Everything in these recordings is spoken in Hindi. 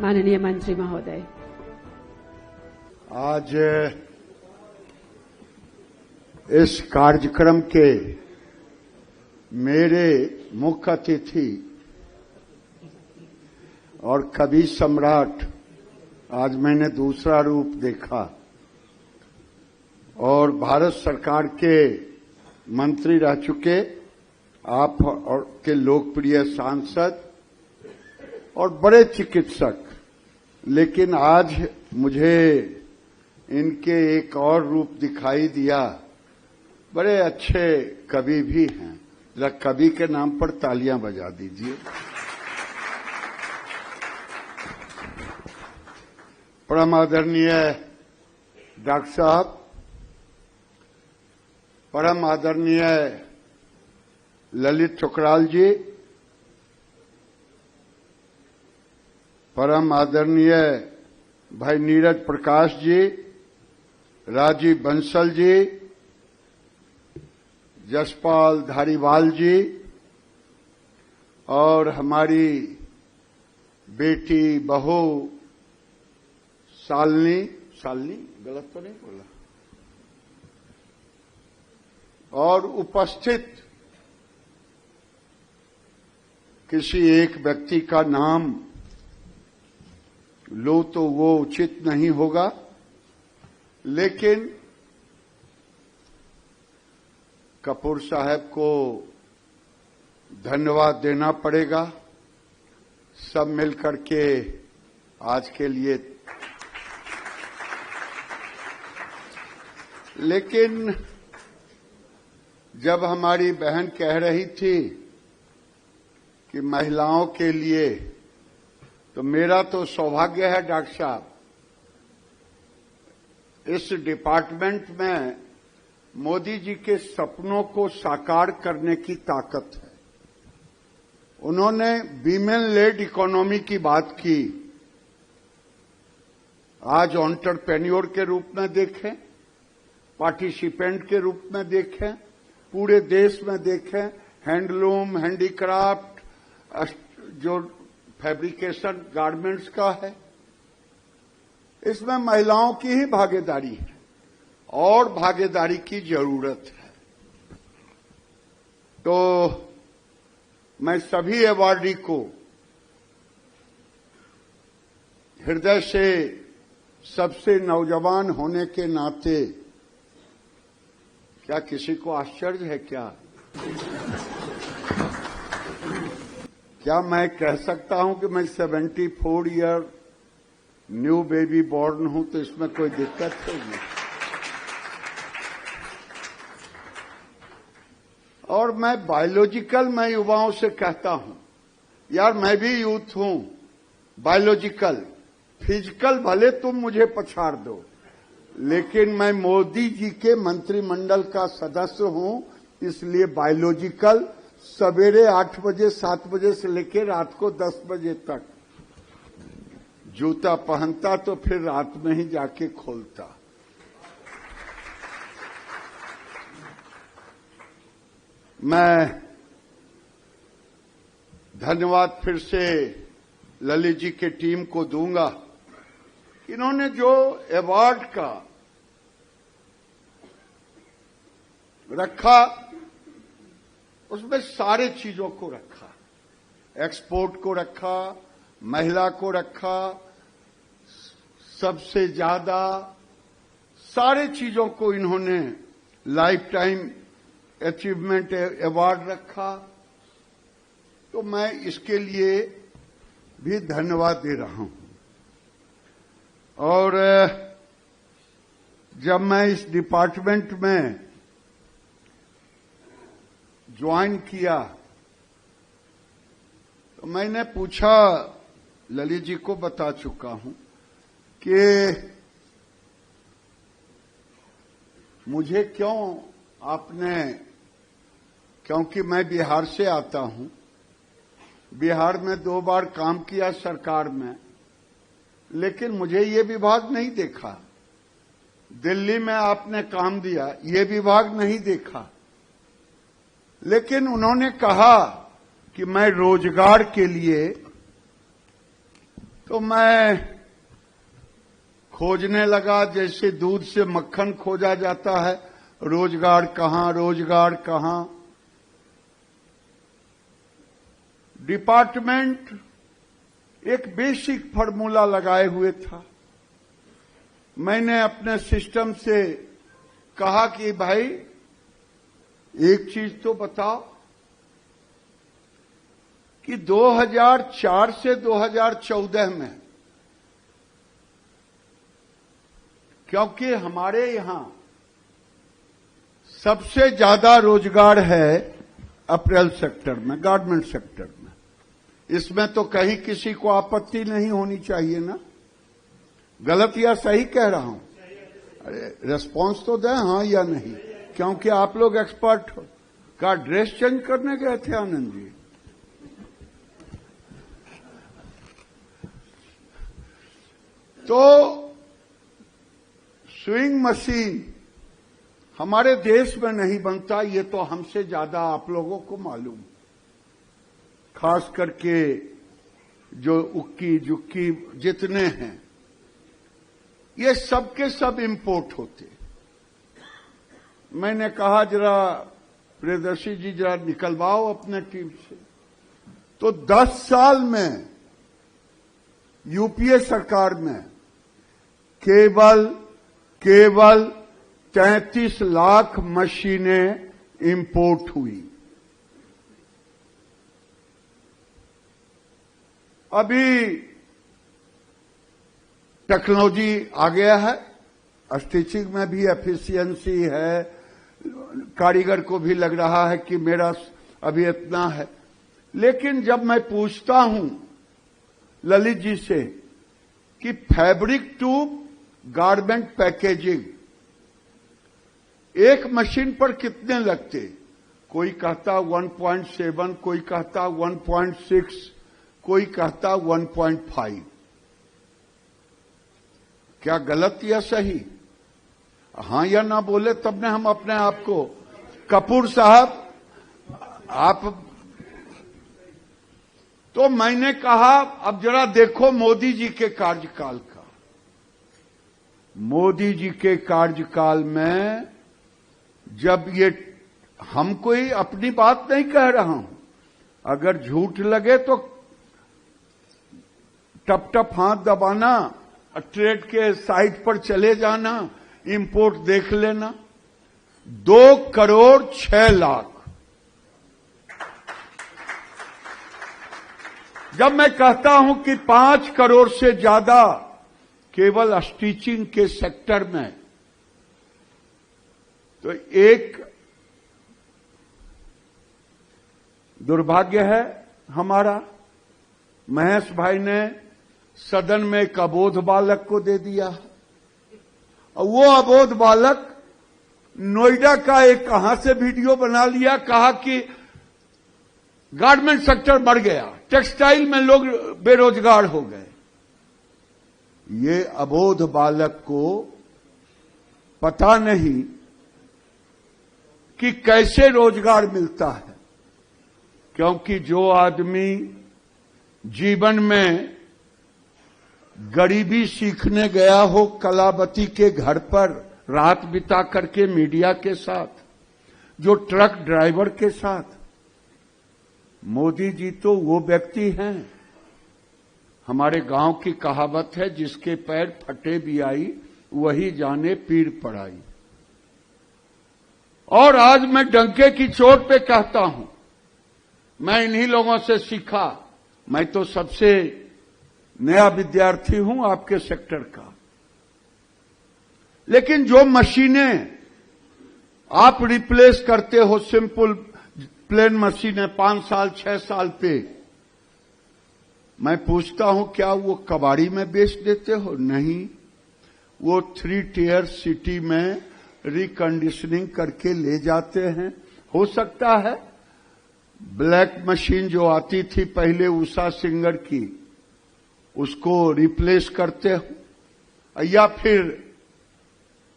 माननीय मंत्री महोदय। आज इस कार्यक्रम के मेरे मुख्य अतिथि और कवि सम्राट, आज मैंने दूसरा रूप देखा, और भारत सरकार के मंत्री रह चुके आप और के लोकप्रिय सांसद और बड़े चिकित्सक, लेकिन आज मुझे इनके एक और रूप दिखाई दिया। बड़े अच्छे कवि भी हैं। जरा कवि के नाम पर तालियां बजा दीजिए। परम आदरणीय डॉक्टर साहब, परम आदरणीय ललित ठुकराल जी, परम आदरणीय भाई नीरज प्रकाश जी, राजीव बंसल जी, जसपाल धारीवाल जी, और हमारी बेटी बहू शालिनी, गलत तो नहीं बोला, और उपस्थित किसी एक व्यक्ति का नाम लो तो वो उचित नहीं होगा, लेकिन कपूर साहब को धन्यवाद देना पड़ेगा। सब मिलकर के आज के लिए। लेकिन जब हमारी बहन कह रही थी कि महिलाओं के लिए, तो मेरा तो सौभाग्य है डॉक्टर साहब, इस डिपार्टमेंट में मोदी जी के सपनों को साकार करने की ताकत है। उन्होंने वीमेन लेड इकोनॉमी की बात की। आज एंटरप्रेन्योर के रूप में देखें, पार्टिसिपेंट के रूप में देखें, पूरे देश में देखें, हैंडलूम, हैंडीक्राफ्ट, जो फैब्रिकेशन गारमेंट्स का है, इसमें महिलाओं की ही भागीदारी है और भागीदारी की जरूरत है। तो मैं सभी अवार्डी को हृदय से, सबसे नौजवान होने के नाते, क्या किसी को आश्चर्य है क्या मैं कह सकता हूं कि मैं 74 ईयर न्यू बेबी बॉर्न हूं, तो इसमें कोई दिक्कत होगी? और मैं बायोलॉजिकल, मैं युवाओं से कहता हूं, यार मैं भी यूथ हूं, बायोलॉजिकल, फिजिकल भले तुम मुझे पछाड़ दो, लेकिन मैं मोदी जी के मंत्रिमंडल का सदस्य हूं, इसलिए बायोलॉजिकल सवेरे 8 बजे 7 बजे से लेकर रात को 10 बजे तक जूता पहनता, तो फिर रात में ही जाके खोलता। मैं धन्यवाद फिर से ललित जी के टीम को दूंगा। इन्होंने जो अवार्ड का रखा, उसमें सारे चीजों को रखा, एक्सपोर्ट को रखा, महिला को रखा, सबसे ज्यादा सारे चीजों को इन्होंने लाइफ टाइम अचीवमेंट अवार्ड रखा। तो मैं इसके लिए भी धन्यवाद दे रहा हूं। और जब मैं इस डिपार्टमेंट में ज्वाइन किया, तो मैंने पूछा, ललित जी को बता चुका हूं कि मुझे क्यों आपने, क्योंकि मैं बिहार से आता हूं, बिहार में 2 बार काम किया सरकार में, लेकिन मुझे ये विभाग नहीं देखा। दिल्ली में आपने काम दिया, ये विभाग नहीं देखा। लेकिन उन्होंने कहा कि मैं रोजगार के लिए तो मैं खोजने लगा, जैसे दूध से मक्खन खोजा जाता है, रोजगार कहां, रोजगार कहां। डिपार्टमेंट एक बेसिक फॉर्मूला लगाए हुए था। मैंने अपने सिस्टम से कहा कि भाई एक चीज तो बताओ कि 2004 से 2014 में, क्योंकि हमारे यहां सबसे ज्यादा रोजगार है अप्रैल सेक्टर में, गारमेंट सेक्टर में, इसमें तो कहीं किसी को आपत्ति नहीं होनी चाहिए ना? गलत या सही कह रहा हूं? अरे रिस्पॉन्स तो दें हाँ या नहीं, क्योंकि आप लोग एक्सपर्ट हो। का ड्रेस चेंज करने गए थे आनंद जी? तो स्विंग मशीन हमारे देश में नहीं बनता, ये तो हमसे ज्यादा आप लोगों को मालूम। खास करके जो उक्की जुक्की जितने हैं, ये सब के सब इंपोर्ट होते। मैंने कहा जरा प्रियदर्शी जी जरा निकलवाओ अपने टीम से। तो 10 साल में यूपीए सरकार में केवल 33 लाख मशीनें इंपोर्ट हुई। अभी टेक्नोलॉजी आ गया है, स्टिचिंग में भी एफिशिएंसी है, कारीगर को भी लग रहा है कि मेरा अभी इतना है। लेकिन जब मैं पूछता हूं ललित जी से कि फैब्रिक ट्यूब गारमेंट पैकेजिंग एक मशीन पर कितने लगते, कोई कहता 1.7, कोई कहता 1.6, कोई कहता 1.5। क्या गलत या सही? हां या ना बोले तब ने हम अपने आप को। कपूर साहब आप, तो मैंने कहा अब जरा देखो मोदी जी के कार्यकाल का। मोदी जी के कार्यकाल में जब ये, हम कोई अपनी बात नहीं कह रहा हूं, अगर झूठ लगे तो टप टप हाथ दबाना, ट्रेड के साइट पर चले जाना, इंपोर्ट देख लेना। 2 करोड़ 6 लाख। जब मैं कहता हूं कि 5 करोड़ से ज्यादा केवल स्टिचिंग के सेक्टर में, तो एक दुर्भाग्य है हमारा, महेश भाई ने सदन में एक अबोध बालक को दे दिया, और वो अबोध बालक नोएडा का एक कहां से वीडियो बना लिया, कहा कि गारमेंट सेक्टर बढ़ गया, टेक्सटाइल में लोग बेरोजगार हो गए। ये अबोध बालक को पता नहीं कि कैसे रोजगार मिलता है, क्योंकि जो आदमी जीवन में गरीबी सीखने गया हो कलावती के घर पर रात बिता करके मीडिया के साथ, जो ट्रक ड्राइवर के साथ, मोदी जी तो वो व्यक्ति हैं। हमारे गांव की कहावत है, जिसके पैर फटे भी आई वही जाने पीर पड़ाई। और आज मैं डंके की चोट पे कहता हूं, मैं इन्हीं लोगों से सीखा। मैं तो सबसे नया विद्यार्थी हूं आपके सेक्टर का, लेकिन जो मशीनें आप रिप्लेस करते हो, सिंपल प्लेन मशीनें 5 साल 6 साल पे, मैं पूछता हूं क्या वो कबाड़ी में बेच देते हो? नहीं, वो 3 टियर सिटी में रिकंडीशनिंग करके ले जाते हैं। हो सकता है ब्लैक मशीन जो आती थी पहले उषा सिंगर की, उसको रिप्लेस करते हो, या फिर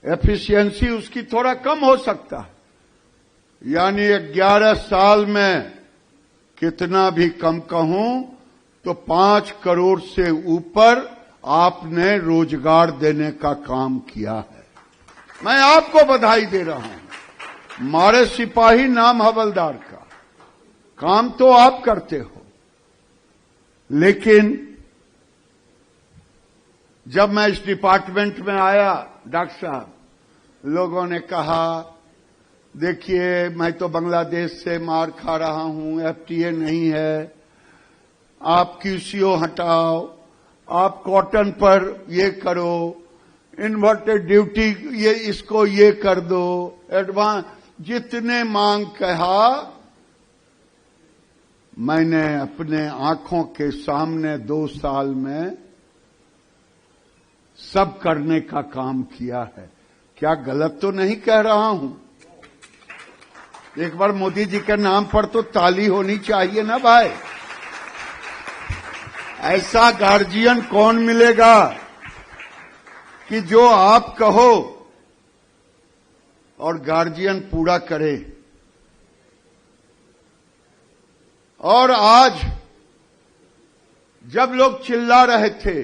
एफिशिएंसी उसकी थोड़ा कम हो सकता है। यानी 11 साल में कितना भी कम कहूं तो 5 करोड़ से ऊपर आपने रोजगार देने का काम किया है। मैं आपको बधाई दे रहा हूं। मारे सिपाही नाम हवलदार का काम तो आप करते हो, लेकिन जब मैं इस डिपार्टमेंट में आया डॉक्टर साहब, लोगों ने कहा देखिए मैं तो बांग्लादेश से मार खा रहा हूं, एफटीए नहीं है, आप क्यूसीओ हटाओ, आप कॉटन पर ये करो, इन्वर्टेड ड्यूटी ये इसको ये कर दो, एडवांस, जितने मांग कहा मैंने अपने आंखों के सामने 2 साल में सब करने का काम किया है। क्या गलत तो नहीं कह रहा हूं? एक बार मोदी जी के नाम पर तो ताली होनी चाहिए ना भाई। ऐसा गार्जियन कौन मिलेगा कि जो आप कहो और गार्जियन पूरा करे। और आज जब लोग चिल्ला रहे थे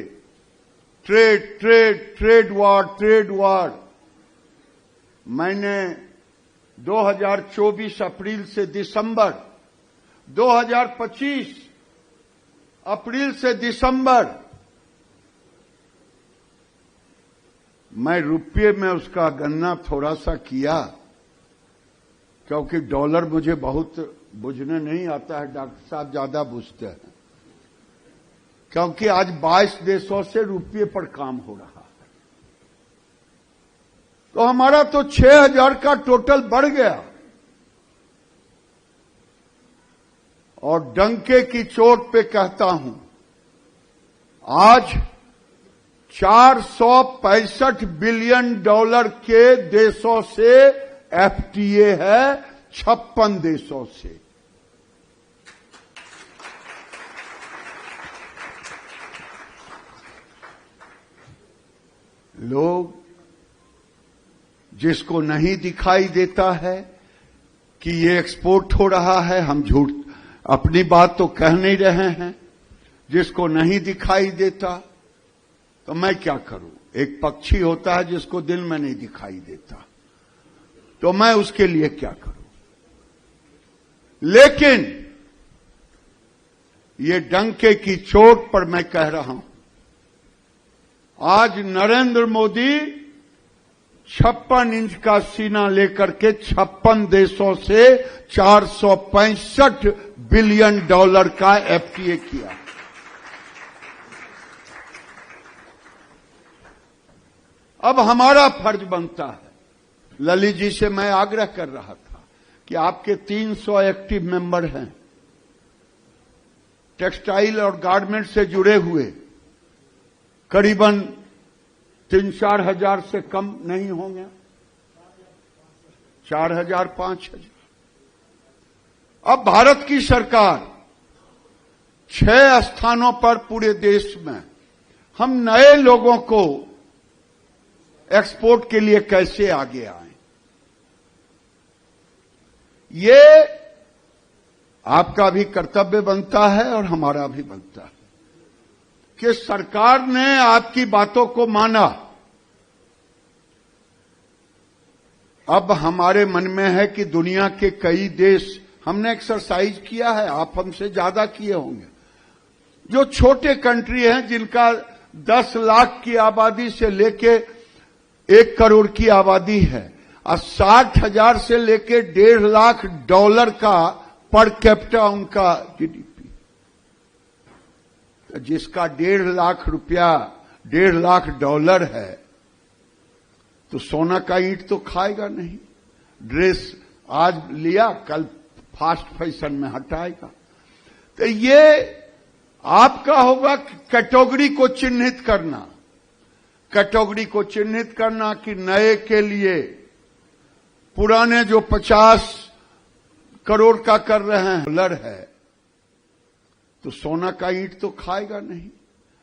ट्रेड वार, मैंने 2024 अप्रैल से दिसंबर, 2025 अप्रैल से दिसंबर मैं रुपये में उसका गणना थोड़ा सा किया, क्योंकि डॉलर मुझे बहुत बुझने नहीं आता है, डॉक्टर साहब ज्यादा बुझते हैं, क्योंकि आज 22 देशों से रुपये पर काम हो रहा है। तो हमारा तो 6000 का टोटल बढ़ गया। और डंके की चोट पे कहता हूं, आज 465 बिलियन डॉलर के देशों से एफटीए है, 56 देशों से। लोग जिसको नहीं दिखाई देता है कि ये एक्सपोर्ट हो रहा है, हम झूठ अपनी बात तो कह नहीं रहे हैं, जिसको नहीं दिखाई देता तो मैं क्या करूं। एक पक्षी होता है जिसको दिन में नहीं दिखाई देता, तो मैं उसके लिए क्या करूं। लेकिन ये डंके की चोट पर मैं कह रहा हूं, आज नरेंद्र मोदी 56 इंच का सीना लेकर के 56 देशों से 465 बिलियन डॉलर का एफटीए किया। अब हमारा फर्ज बनता है, ललित जी से मैं आग्रह कर रहा था कि आपके 300 एक्टिव मेंबर हैं, टेक्सटाइल और गारमेंट से जुड़े हुए, करीबन 3-4 हजार से कम नहीं होंगे, 4,000-5,000। अब भारत की सरकार 6 स्थानों पर पूरे देश में हम नए लोगों को एक्सपोर्ट के लिए कैसे आगे आए, ये आपका भी कर्तव्य बनता है और हमारा भी बनता है कि सरकार ने आपकी बातों को माना। अब हमारे मन में है कि दुनिया के कई देश, हमने एक्सरसाइज किया है, आप हमसे ज्यादा किए होंगे, जो छोटे कंट्री हैं जिनका 10 लाख की आबादी से लेके 1 करोड़ की आबादी है और 60,000 से लेके 1.5 लाख डॉलर का पर कैपिटा उनका जीडीपी, जिसका 1.5 लाख रुपया 1.5 लाख डॉलर है, तो सोना का ईंट तो खाएगा नहीं। ड्रेस आज लिया, कल फास्ट फैशन में हटाएगा। तो ये आपका होगा कैटेगरी को चिन्हित करना, कैटेगरी को चिन्हित करना कि नए के लिए पुराने जो 50 करोड़ का कर रहे हैं डॉलर है, तो सोना का ईंट तो खाएगा नहीं।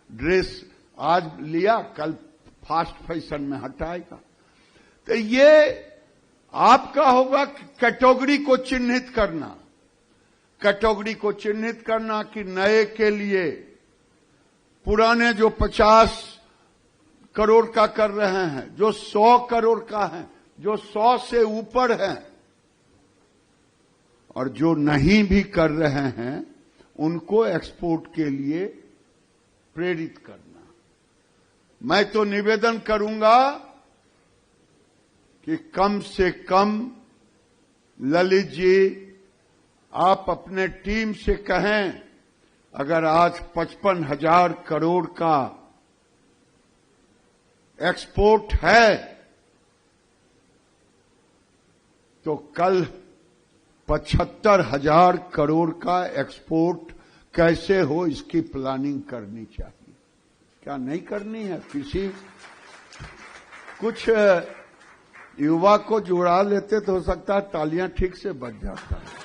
ड्रेस आज लिया, कल फास्ट फैशन में हटाएगा। तो ये आपका होगा कैटेगरी को चिन्हित करना, कैटेगरी को चिन्हित करना कि नए के लिए पुराने जो 50 करोड़ का कर रहे हैं, जो 100 करोड़ का है, जो 100 से ऊपर है, और जो नहीं भी कर रहे हैं उनको एक्सपोर्ट के लिए प्रेरित करना। मैं तो निवेदन करूंगा कि कम से कम ललित जी आप अपने टीम से कहें, अगर आज 55,000 करोड़ का एक्सपोर्ट है तो कल 75,000 करोड़ का एक्सपोर्ट कैसे हो, इसकी प्लानिंग करनी चाहिए। क्या नहीं करनी है? किसी कुछ युवा को जुड़ा लेते तो हो सकता है तालियां ठीक से बज जाता है।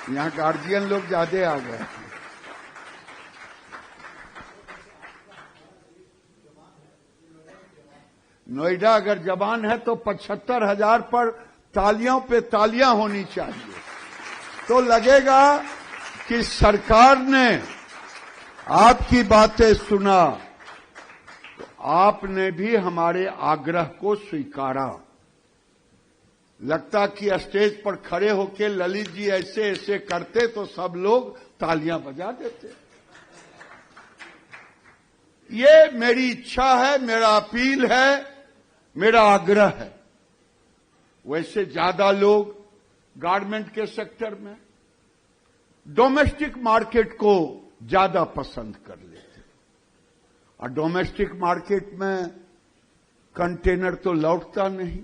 यहां गार्जियन लोग ज्यादा आ गए। नोएडा अगर जवान है तो 75,000 पर तालियों पे तालियां होनी चाहिए, तो लगेगा कि सरकार ने आपकी बातें सुना, तो आपने भी हमारे आग्रह को स्वीकारा। लगता कि स्टेज पर खड़े होकर ललित जी ऐसे ऐसे करते तो सब लोग तालियां बजा देते। ये मेरी इच्छा है, मेरा अपील है, मेरा आग्रह है। वैसे ज्यादा लोग गारमेंट के सेक्टर में डोमेस्टिक मार्केट को ज्यादा पसंद कर लेते, और डोमेस्टिक मार्केट में कंटेनर तो लौटता नहीं।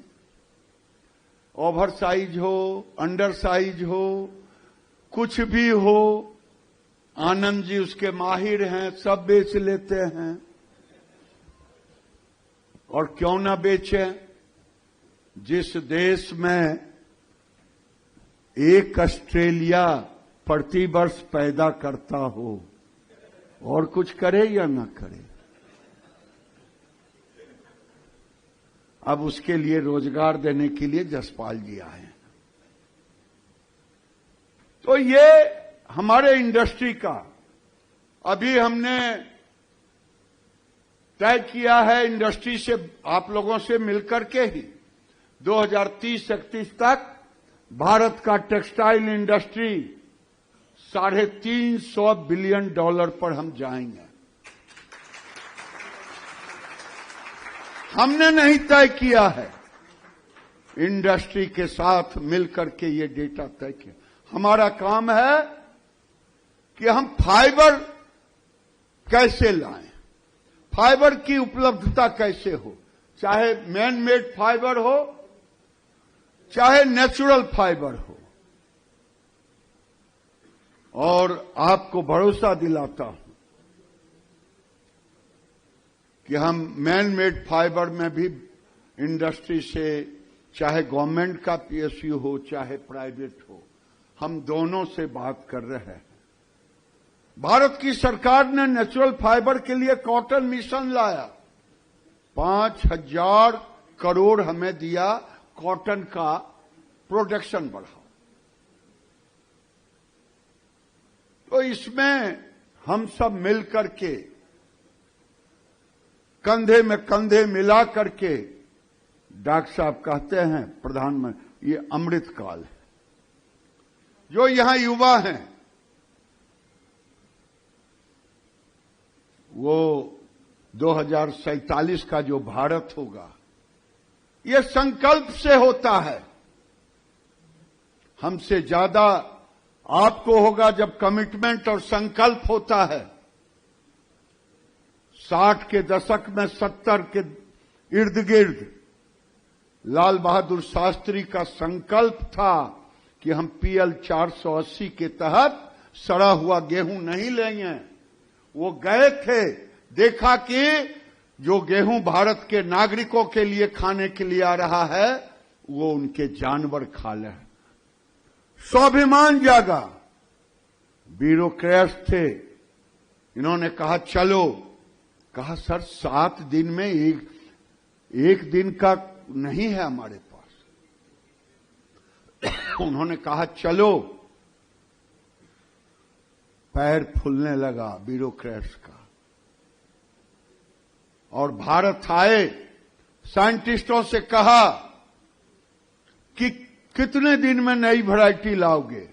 ओवर साइज हो, अंडर साइज हो, कुछ भी हो, आनंद जी उसके माहिर हैं, सब बेच लेते हैं। और क्यों ना बेचें? जिस देश में एक ऑस्ट्रेलिया प्रतिवर्ष पैदा करता हो, और कुछ करे या ना करे, अब उसके लिए रोजगार देने के लिए जसपाल जी आए। तो ये हमारे इंडस्ट्री का अभी हमने तय किया है, इंडस्ट्री से आप लोगों से मिलकर के ही 2030-31 तक भारत का टेक्सटाइल इंडस्ट्री $350 बिलियन पर हम जाएंगे। हमने नहीं तय किया है, इंडस्ट्री के साथ मिलकर के ये डेटा तय किया। हमारा काम है कि हम फाइबर कैसे लाएं, फाइबर की उपलब्धता कैसे हो, चाहे मैन मेड फाइबर हो चाहे नेचुरल फाइबर हो। और आपको भरोसा दिलाता हूं कि हम मैन मेड फाइबर में भी इंडस्ट्री से, चाहे गवर्नमेंट का पीएसयू हो चाहे प्राइवेट हो, हम दोनों से बात कर रहे हैं। भारत की सरकार ने नेचुरल फाइबर के लिए कॉटन मिशन लाया, 5,000 करोड़ हमें दिया, कॉटन का प्रोडक्शन बढ़ाओ। तो इसमें हम सब मिलकर के, कंधे में कंधे मिला करके, डॉक्टर साहब कहते हैं प्रधानमंत्री, ये अमृत काल है। जो यहां युवा हैं वो 2047 का जो भारत होगा, ये संकल्प से होता है। हमसे ज्यादा आपको होगा जब कमिटमेंट और संकल्प होता है। 60 के दशक में 70 के इर्द गिर्द लाल बहादुर शास्त्री का संकल्प था कि हम पीएल 480 के तहत सड़ा हुआ गेहूं नहीं लेंगे। वो गए थे, देखा कि जो गेहूं भारत के नागरिकों के लिए खाने के लिए आ रहा है वो उनके जानवर खा ले। स्वाभिमान जागा। ब्यूरोक्रेट्स थे, इन्होंने कहा चलो, कहा सर 7 दिन में एक दिन का नहीं है हमारे पास। उन्होंने कहा चलो पैर फूलने लगा ब्यूरोक्रेट्स का। और भारत आए, साइंटिस्टों से कहा कि कितने दिन में नई वैरायटी लाओगे।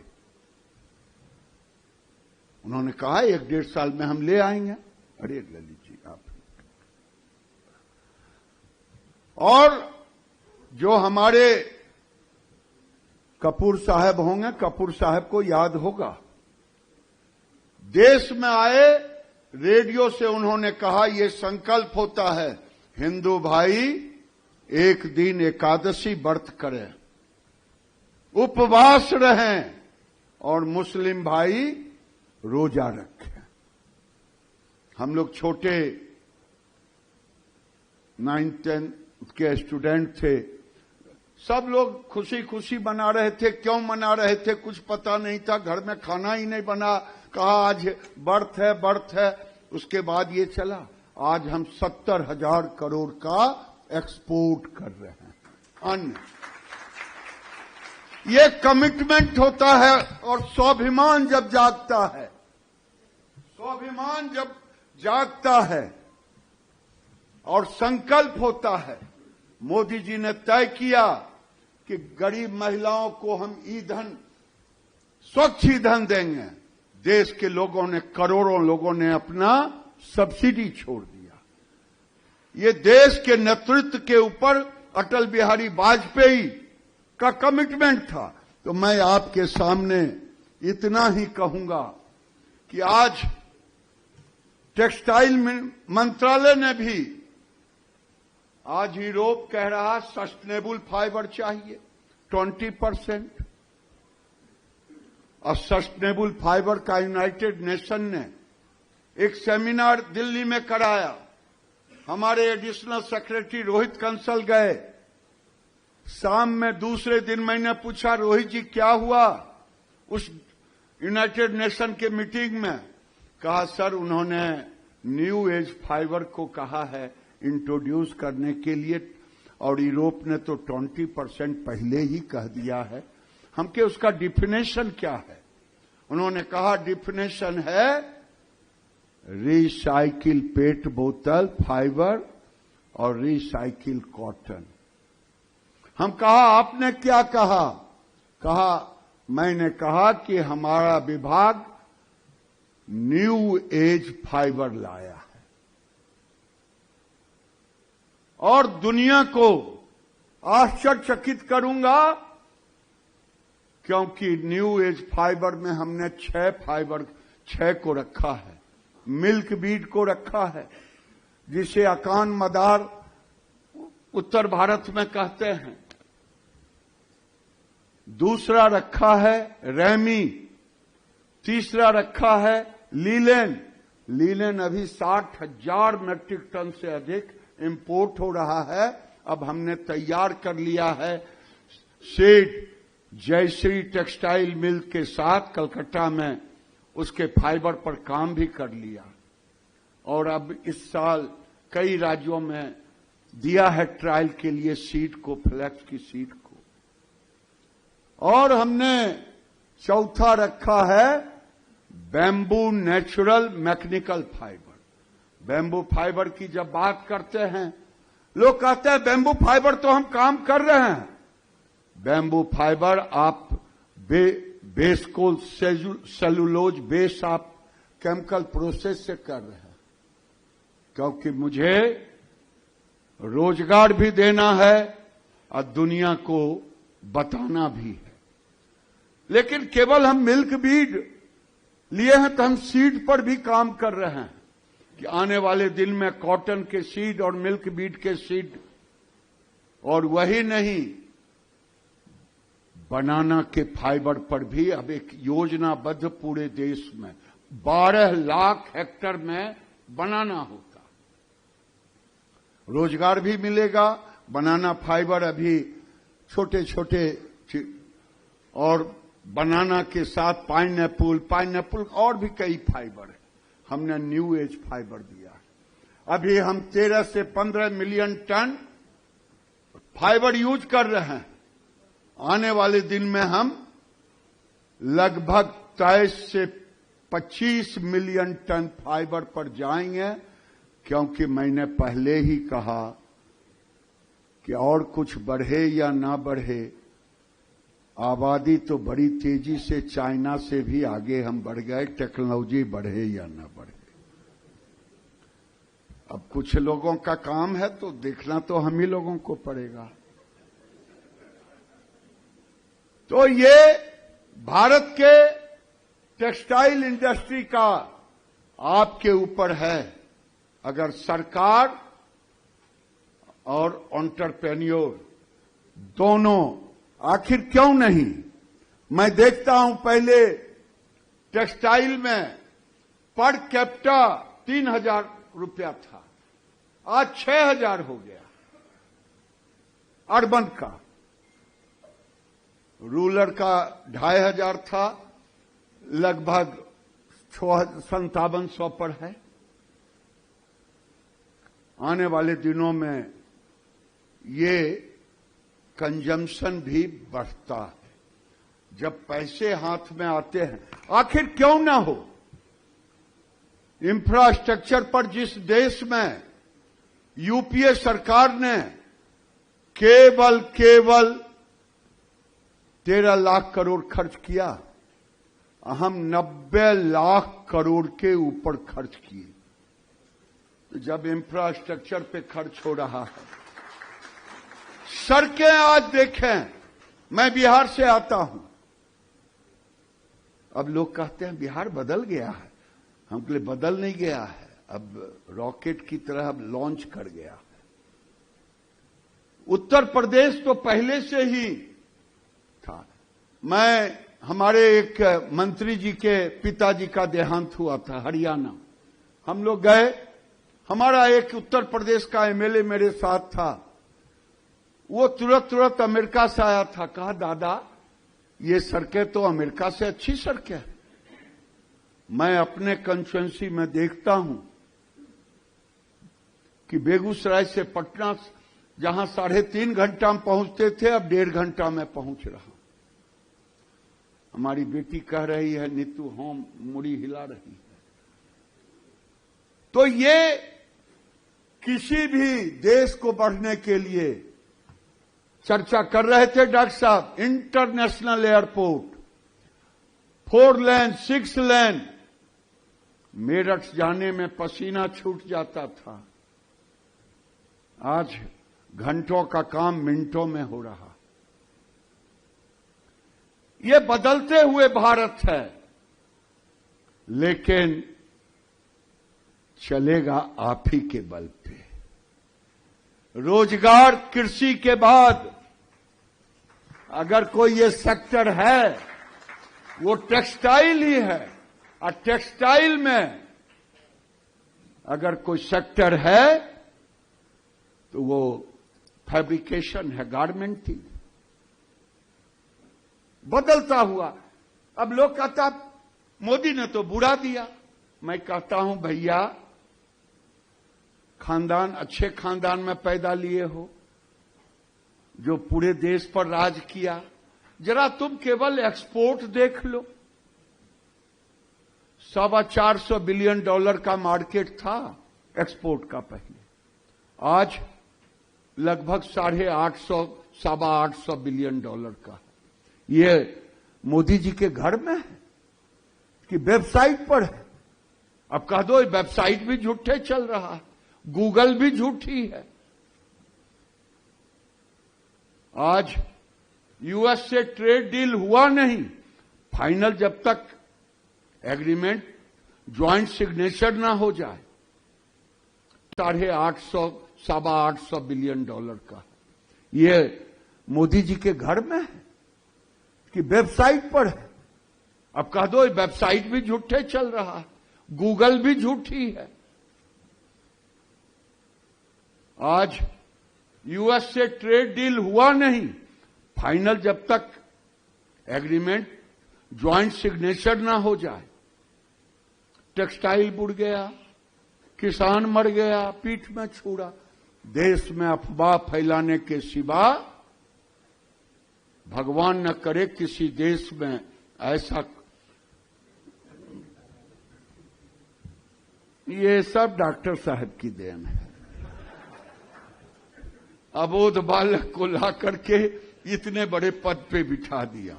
उन्होंने कहा 1-1.5 साल में हम ले आएंगे। अरे ललित जी आप। और जो हमारे कपूर साहब होंगे, कपूर साहब को याद होगा, देश में आए, रेडियो से उन्होंने कहा यह संकल्प होता है हिंदू भाई एक दिन एकादशी व्रत करें, उपवास रहें, और मुस्लिम भाई रोजा रखें। हम लोग छोटे 9-10 के स्टूडेंट थे, सब लोग खुशी खुशी मना रहे थे। क्यों मना रहे थे कुछ पता नहीं था, घर में खाना ही नहीं बना, कहा आज व्रत है व्रत है। उसके बाद ये चला, आज हम 70,000 करोड़ का एक्सपोर्ट कर रहे हैं अन्न। ये कमिटमेंट होता है। और स्वाभिमान जब जागता है, स्वाभिमान जब जागता है और संकल्प होता है। मोदी जी ने तय किया कि गरीब महिलाओं को हम ईंधन, स्वच्छ ईंधन देंगे। देश के लोगों ने, करोड़ों लोगों ने अपना सब्सिडी छोड़ दिया। ये देश के नेतृत्व के ऊपर अटल बिहारी वाजपेयी का कमिटमेंट था। तो मैं आपके सामने इतना ही कहूंगा कि आज टेक्सटाइल मंत्रालय ने भी, आज यूरोप कह रहा सस्टेनेबल फाइबर चाहिए 20%, और सस्टेनेबल फाइबर का यूनाइटेड नेशन ने एक सेमिनार दिल्ली में कराया। हमारे एडिशनल सेक्रेटरी रोहित कंसल गए। शाम में दूसरे दिन मैंने पूछा, रोहित जी क्या हुआ उस यूनाइटेड नेशन के मीटिंग में? कहा सर उन्होंने न्यू एज फाइबर को कहा है इंट्रोड्यूस करने के लिए, और यूरोप ने तो 20% पहले ही कह दिया है। हम के उसका डिफिनेशन क्या है? उन्होंने कहा डिफिनेशन है रिसाइकिल पेट बोतल फाइबर और रिसाइकिल कॉटन। हम कहा आपने क्या कहा? कहा मैंने कहा कि हमारा विभाग न्यू एज फाइबर लाया है और दुनिया को आश्चर्यचकित करूंगा, क्योंकि न्यू एज फाइबर में हमने 6 को रखा है। मिल्क बीड को रखा है, जिसे अकान मदार उत्तर भारत में कहते हैं। दूसरा रखा है रेमी, तीसरा रखा है लीलेन। लीलेन अभी 60,000 मेट्रिक टन से अधिक इंपोर्ट हो रहा है। अब हमने तैयार कर लिया है सेठ जयश्री टेक्सटाइल मिल के साथ कलकत्ता में, उसके फाइबर पर काम भी कर लिया। और अब इस साल कई राज्यों में दिया है ट्रायल के लिए सीड को, फ्लैक्स की सीड को। और हमने चौथा रखा है bamboo natural mechanical fibre. Bamboo fibre की जब बात करते हैं, लोग कहते हैं बैम्बू फाइबर तो हम काम कर रहे हैं। बैम्बू फाइबर आप बेस को सेलुलोज बेस आप केमिकल प्रोसेस से कर रहे हैं, क्योंकि मुझे रोजगार भी देना है और दुनिया को बताना भी है। लेकिन केवल हम मिल्क बीड लिए हैं तो हम सीड पर भी काम कर रहे हैं कि आने वाले दिन में कॉटन के सीड और मिल्क बीड के सीड, और वही नहीं बनाना के फाइबर पर भी अब एक योजनाबद्ध पूरे देश में 12 लाख हेक्टेयर में बनाना होता। रोजगार भी मिलेगा। बनाना फाइबर अभी छोटे छोटे, और बनाना के साथ पाइनएप्पल और भी कई फाइबर है। हमने न्यू एज फाइबर दिया। अभी हम 13 से 15 मिलियन टन फाइबर यूज कर रहे हैं। आने वाले दिन में हम लगभग 23 से 25 मिलियन टन फाइबर पर जाएंगे, क्योंकि मैंने पहले ही कहा कि और कुछ बढ़े या ना बढ़े, आबादी तो बड़ी तेजी से चाइना से भी आगे हम बढ़ गए, टेक्नोलॉजी बढ़े या ना बढ़े। अब कुछ लोगों का काम है तो देखना तो हम ही लोगों को पड़ेगा। तो ये भारत के टेक्सटाइल इंडस्ट्री का आपके ऊपर है। अगर सरकार और एंटरप्रेन्योर दोनों, आखिर क्यों नहीं, मैं देखता हूं पहले टेक्सटाइल में पर कैपिटा 3,000 रुपया था, आज 6,000 हो गया। अर्बन का, रूरल का 2,500 था, लगभग 5700 पर है। आने वाले दिनों में ये कंजम्पशन भी बढ़ता है जब पैसे हाथ में आते हैं। आखिर क्यों ना हो, इंफ्रास्ट्रक्चर पर जिस देश में यूपीए सरकार ने केवल 13 लाख करोड़ खर्च किया, हम 90 लाख करोड़ के ऊपर खर्च किए। तो जब इंफ्रास्ट्रक्चर पे खर्च हो रहा है, सड़कें आज देखें, मैं बिहार से आता हूं, अब लोग कहते हैं बिहार बदल गया है, हम के लिए बदल नहीं गया है, अब रॉकेट की तरह अब लॉन्च कर गया है। उत्तर प्रदेश तो पहले से ही था। हमारे एक मंत्री जी के पिताजी का देहांत हुआ था हरियाणा, हम लोग गए, हमारा एक उत्तर प्रदेश का एमएलए मेरे साथ था, वो तुरंत अमेरिका से आया था, कहा दादा ये सड़कें तो अमेरिका से अच्छी सड़कें हैं। मैं अपने कंस्टिट्यूएंसी में देखता हूं कि बेगूसराय से पटना जहां 3.5 घंटा में पहुंचते थे, अब 1.5 घंटा में पहुंच रहा। हमारी बेटी कह रही है नीतू होम, मुड़ी हिला रही है। तो ये किसी भी देश को बढ़ने के लिए चर्चा कर रहे थे डॉक्टर साहब। इंटरनेशनल एयरपोर्ट 4 लेन 6 लेन, मेरठ जाने में पसीना छूट जाता था, आज घंटों का काम मिनटों में हो रहा। ये बदलते हुए भारत है, लेकिन चलेगा आप ही के बल पे। रोजगार कृषि के बाद अगर कोई ये सेक्टर है वो टेक्सटाइल ही है, और टेक्सटाइल में अगर कोई सेक्टर है तो वो फैब्रिकेशन है, गारमेंटिंग। बदलता हुआ, अब लोग कहता मोदी ने तो बुरा दिया। मैं कहता हूं भैया, खानदान अच्छे खानदान में पैदा लिए हो जो पूरे देश पर राज किया, जरा तुम केवल एक्सपोर्ट देख लो। $425 बिलियन का मार्केट था एक्सपोर्ट का पहले, आज लगभग 850 बिलियन का। ये मोदी जी के घर में है कि वेबसाइट पर है? अब कह दो वेबसाइट भी झूठे चल रहा है, गूगल भी झूठी है। आज यूएस से ट्रेड डील हुआ नहीं, फाइनल जब तक एग्रीमेंट ज्वाइंट सिग्नेचर ना हो जाए। 850 बिलियन का। ये मोदी जी के घर में है कि वेबसाइट पर है? अब कह दो वेबसाइट भी झूठे चल रहा है, गूगल भी झूठी है। आज यूएस से ट्रेड डील हुआ नहीं, फाइनल जब तक एग्रीमेंट ज्वाइंट सिग्नेचर ना हो जाए। टेक्सटाइल बुड़ गया, किसान मर गया, पीठ में छुरा। देश में अफवाह फैलाने के सिवा भगवान न करे किसी देश में ऐसा ये सब डॉक्टर साहब की देन है। अबोध बालक को ला करके इतने बड़े पद पे बिठा दिया।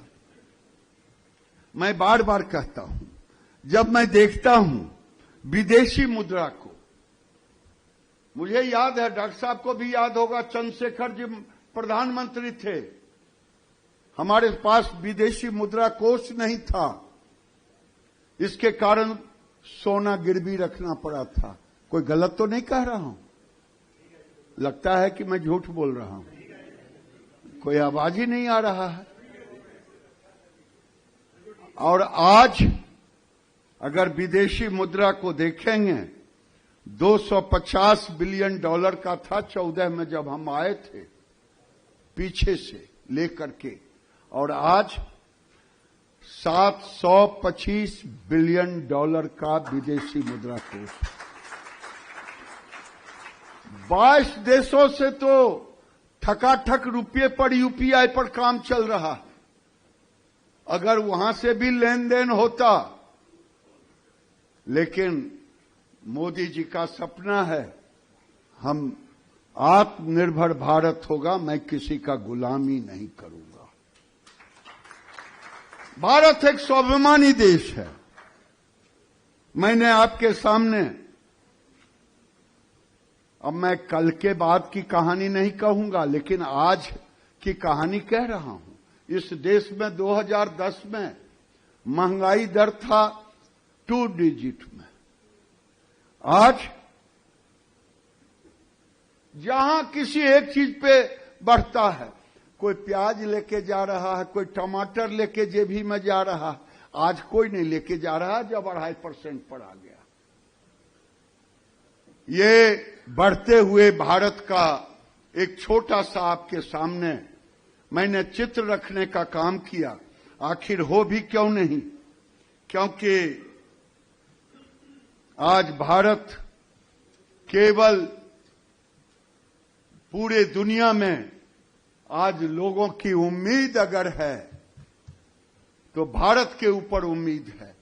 मैं बार बार कहता हूं, जब मैं देखता हूं विदेशी मुद्रा को, मुझे याद है, डॉक्टर साहब को भी याद होगा, चंद्रशेखर जी प्रधानमंत्री थे, हमारे पास विदेशी मुद्रा कोष नहीं था, इसके कारण सोना गिरवी रखना पड़ा था। कोई गलत तो नहीं कह रहा हूं? लगता है कि मैं झूठ बोल रहा हूं, कोई आवाज ही नहीं आ रहा है। और आज अगर विदेशी मुद्रा को देखेंगे, 250 बिलियन डॉलर का था 14 में जब हम आए थे पीछे से लेकर के, और आज 725 बिलियन डॉलर का विदेशी मुद्रा कोष। 22 देशों से तो ठकाठक रुपये पर, यूपीआई पर काम चल रहा है। अगर वहां से भी लेन देन होता, लेकिन मोदी जी का सपना है हम आत्मनिर्भर भारत होगा, मैं किसी का गुलामी नहीं करूंगा। भारत एक स्वाभिमानी देश है। मैंने आपके सामने, अब मैं कल के बाद की कहानी नहीं कहूंगा, लेकिन आज की कहानी कह रहा हूं। इस देश में 2010 में महंगाई दर था 2 डिजिट में। आज जहां किसी एक चीज पे बढ़ता है, कोई प्याज लेके जा रहा है, कोई टमाटर लेके जेबी में जा रहा है, आज कोई नहीं लेके जा रहा, जब 2.5% पर आ गया। ये बढ़ते हुए भारत का एक छोटा सा आपके सामने मैंने चित्र रखने का काम किया। आखिर हो भी क्यों नहीं, क्योंकि आज भारत केवल पूरे दुनिया में आज लोगों की उम्मीद अगर है तो भारत के ऊपर उम्मीद है,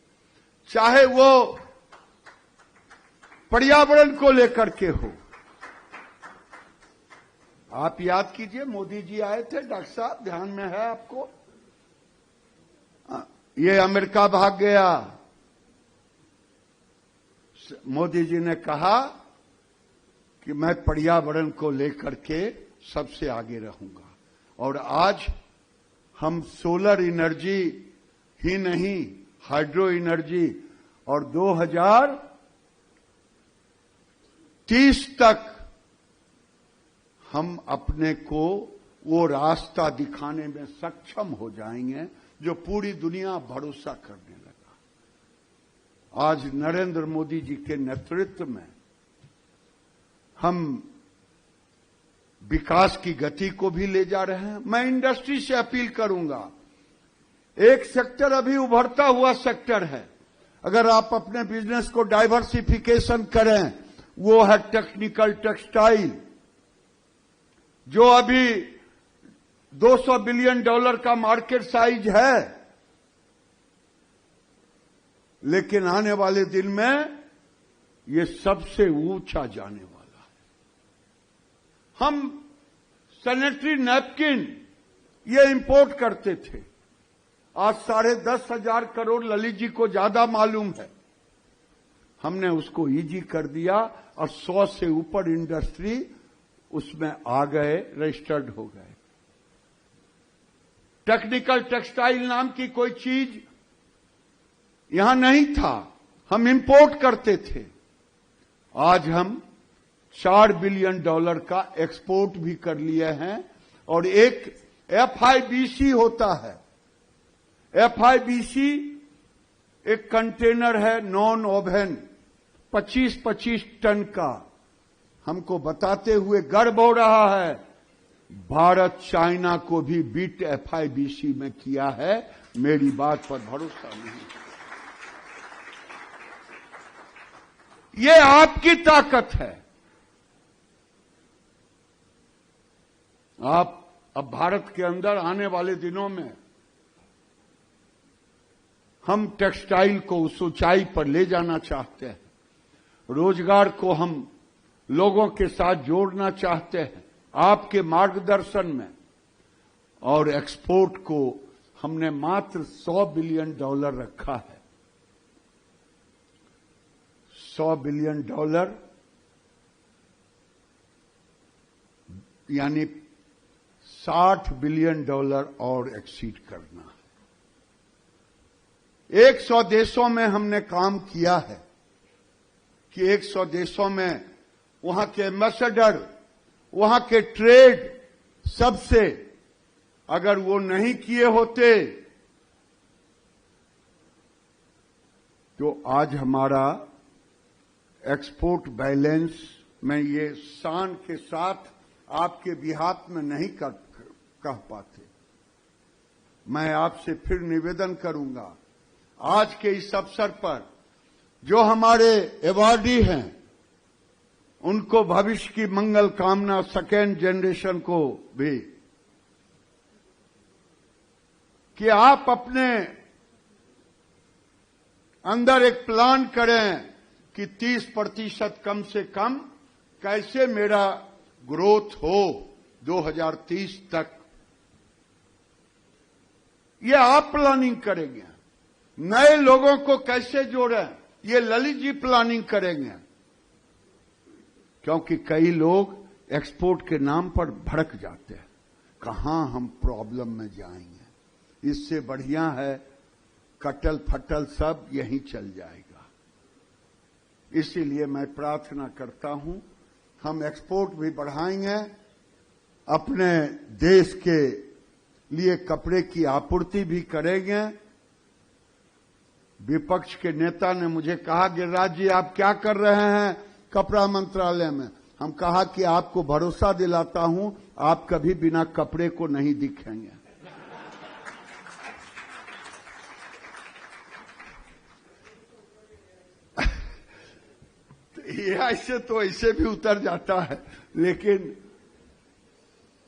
चाहे वो पर्यावरण को लेकर के हो। आप याद कीजिए, मोदी जी आए थे, डॉक्टर साहब ध्यान में है आपको, ये अमेरिका भाग गया। मोदी जी ने कहा कि मैं पर्यावरण को लेकर के सबसे आगे रहूंगा, और आज हम सोलर एनर्जी ही नहीं, हाइड्रो एनर्जी, और 2030 तक हम अपने को वो रास्ता दिखाने में सक्षम हो जाएंगे जो पूरी दुनिया भरोसा करने लगा। आज नरेंद्र मोदी जी के नेतृत्व में हम विकास की गति को भी ले जा रहे हैं। मैं इंडस्ट्री से अपील करूंगा, एक सेक्टर अभी उभरता हुआ सेक्टर है, अगर आप अपने बिजनेस को डाइवर्सिफिकेशन करें, वो है टेक्निकल टेक्सटाइल, जो अभी 200 बिलियन डॉलर का मार्केट साइज है, लेकिन आने वाले दिन में ये सबसे ऊंचा जाने वाला है। हम सैनिटरी नैपकिन ये इंपोर्ट करते थे, आज 10,500 करोड़ ललित जी को ज्यादा मालूम है। हमने उसको इजी कर दिया और 100 से ऊपर इंडस्ट्री उसमें आ गए, रजिस्टर्ड हो गए। टेक्निकल टेक्सटाइल नाम की कोई चीज यहां नहीं था, हम इंपोर्ट करते थे। आज हम 4 बिलियन डॉलर का एक्सपोर्ट भी कर लिए हैं, और एक FIBC होता है। FIBC एक कंटेनर है नॉन ओवन, 25-25 टन का। हमको बताते हुए गर्व हो रहा है, भारत चाइना को भी बीट FIBC में किया है। मेरी बात पर भरोसा नहीं, ये आपकी ताकत है। आप अब भारत के अंदर आने वाले दिनों में हम टेक्सटाइल को उस ऊंचाई पर ले जाना चाहते हैं। रोजगार को हम लोगों के साथ जोड़ना चाहते हैं आपके मार्गदर्शन में, और एक्सपोर्ट को हमने मात्र $100 बिलियन रखा है। $100 बिलियन यानी $60 बिलियन और एक्सीड करना है। 100 देशों में हमने काम किया है कि 100 देशों में वहां के एम्बेसडर, वहां के ट्रेड सबसे अगर वो नहीं किए होते तो आज हमारा एक्सपोर्ट बैलेंस में ये शान के साथ आपके बिहाफ में नहीं कह पाते। मैं आपसे फिर निवेदन करूंगा, आज के इस अवसर पर जो हमारे अवार्डी हैं उनको भविष्य की मंगल कामना, सेकेंड जनरेशन को भी, कि आप अपने अंदर एक प्लान करें कि 30% कम से कम कैसे मेरा ग्रोथ हो 2030 तक। ये आप प्लानिंग करेंगे। नए लोगों को कैसे जोड़ें, ये ललित जी प्लानिंग करेंगे, क्योंकि कई लोग एक्सपोर्ट के नाम पर भड़क जाते हैं, कहां हम प्रॉब्लम में जाएंगे। इससे बढ़िया है कटल फटल सब यहीं चल जाएगा। इसीलिए मैं प्रार्थना करता हूं हम एक्सपोर्ट भी बढ़ाएंगे, अपने देश के लिए कपड़े की आपूर्ति भी करेंगे। विपक्ष के नेता ने मुझे कहा, गिरिराज जी आप क्या कर रहे हैं कपड़ा मंत्रालय में? हम कहा कि आपको भरोसा दिलाता हूं आप कभी बिना कपड़े को नहीं दिखेंगे। ये ऐसे भी उतर जाता है, लेकिन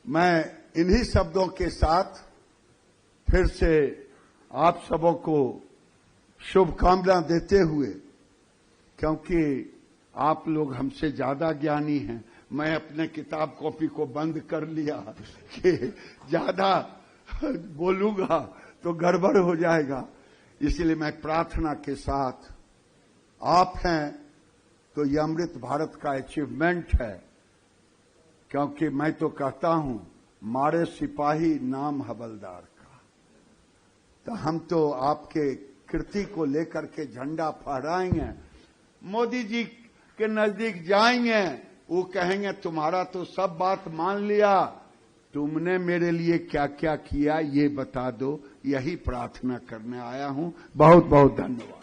मैं इन्हीं शब्दों के साथ फिर से आप सबों को शुभकामना देते हुए, क्योंकि आप लोग हमसे ज्यादा ज्ञानी हैं, मैं अपने किताब कॉपी को बंद कर लिया कि ज्यादा बोलूंगा तो गड़बड़ हो जाएगा। इसलिए मैं प्रार्थना के साथ, आप हैं तो ये अमृत भारत का अचीवमेंट है, क्योंकि मैं तो कहता हूं मारे सिपाही नाम हवलदार का। तो हम तो आपके कृति को लेकर के झंडा फहराएंगे, मोदी जी के नजदीक जाएंगे, वो कहेंगे तुम्हारा तो सब बात मान लिया, तुमने मेरे लिए क्या क्या किया ये बता दो। यही प्रार्थना करने आया हूं। बहुत बहुत धन्यवाद।